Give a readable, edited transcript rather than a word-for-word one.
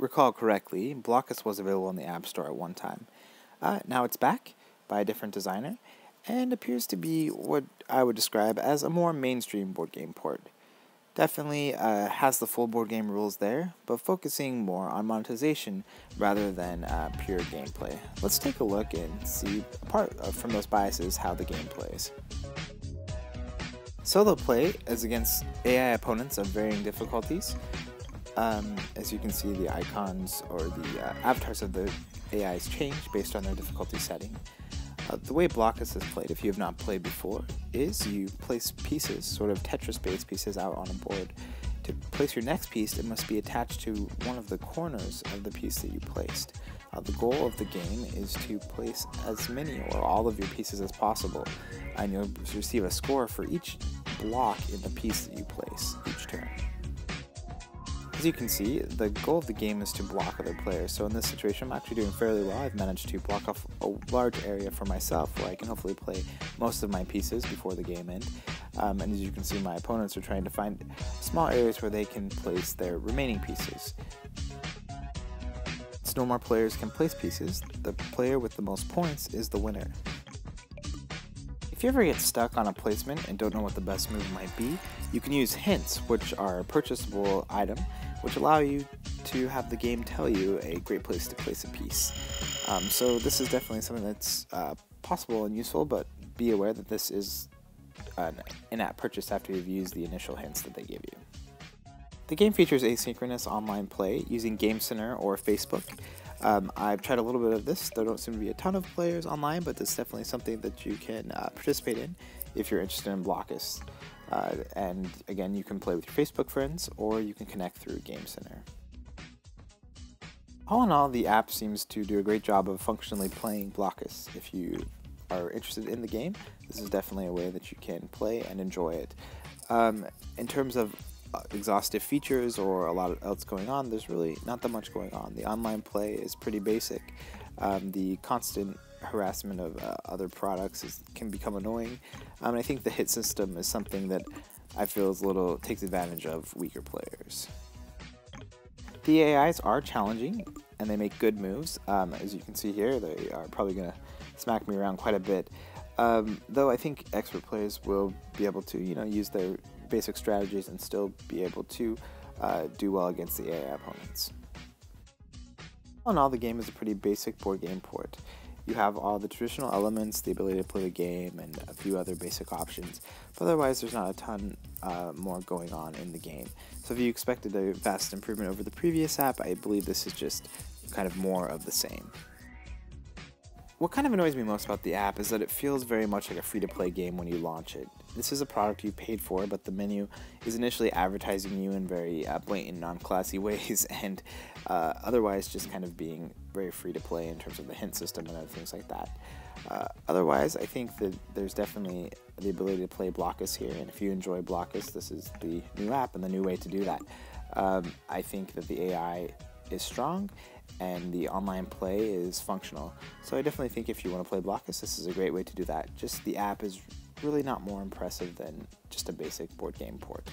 recall correctly, Blokus was available in the App Store at one time. Now it's back by a different designer, and appears to be what I would describe as a more mainstream board game port. Definitely has the full board game rules there, but focusing more on monetization rather than pure gameplay. Let's take a look and see, apart from those biases, how the game plays. Solo play is against AI opponents of varying difficulties. As you can see, the icons or the avatars of the AIs change based on their difficulty setting. The way Blokus is played, if you have not played before, is you place pieces, sort of Tetris-based pieces, out on a board. To place your next piece, it must be attached to one of the corners of the piece that you placed. The goal of the game is to place as many or all of your pieces as possible, and you'll receive a score for each block in the piece that you place each turn. As you can see, the goal of the game is to block other players, so in this situation I'm actually doing fairly well. I've managed to block off a large area for myself where I can hopefully play most of my pieces before the game ends. And as you can see, my opponents are trying to find small areas where they can place their remaining pieces. Since no more players can place pieces, the player with the most points is the winner. If you ever get stuck on a placement and don't know what the best move might be, you can use hints, which are a purchasable item, which allow you to have the game tell you a great place to place a piece. So this is definitely something that's possible and useful, but be aware that this is an in-app purchase after you've used the initial hints that they give you. The game features asynchronous online play using Game Center or Facebook. I've tried a little bit of this. There don't seem to be a ton of players online, but this is definitely something that you can participate in if you're interested in Blokus. And again, you can play with your Facebook friends, or you can connect through Game Center. All in all, the app seems to do a great job of functionally playing Blokus. If you are interested in the game, this is definitely a way that you can play and enjoy it. In terms of exhaustive features or a lot else going on, there's really not that much going on. The online play is pretty basic. The constant harassment of other products can become annoying. I think the hit system is something that I feel takes advantage of weaker players. The AIs are challenging and they make good moves. As you can see here, they are probably going to smack me around quite a bit. Though I think expert players will be able to, use their basic strategies and still be able to do well against the AI opponents. All in all, the game is a pretty basic board game port. You have all the traditional elements, the ability to play the game, and a few other basic options, but otherwise there's not a ton more going on in the game. So if you expected a vast improvement over the previous app, I believe this is just kind of more of the same. What kind of annoys me most about the app is that it feels very much like a free-to-play game when you launch it. This is a product you paid for, but the menu is initially advertising you in very blatant, non-classy ways, and otherwise just kind of being very free-to-play in terms of the hint system and other things like that. Otherwise, I think that there's definitely the ability to play Blokus here, and if you enjoy Blokus, this is the new app and the new way to do that. I think that the AI is strong and the online play is functional. So I definitely think if you want to play Blokus, this is a great way to do that. Just the app is really not more impressive than just a basic board game port.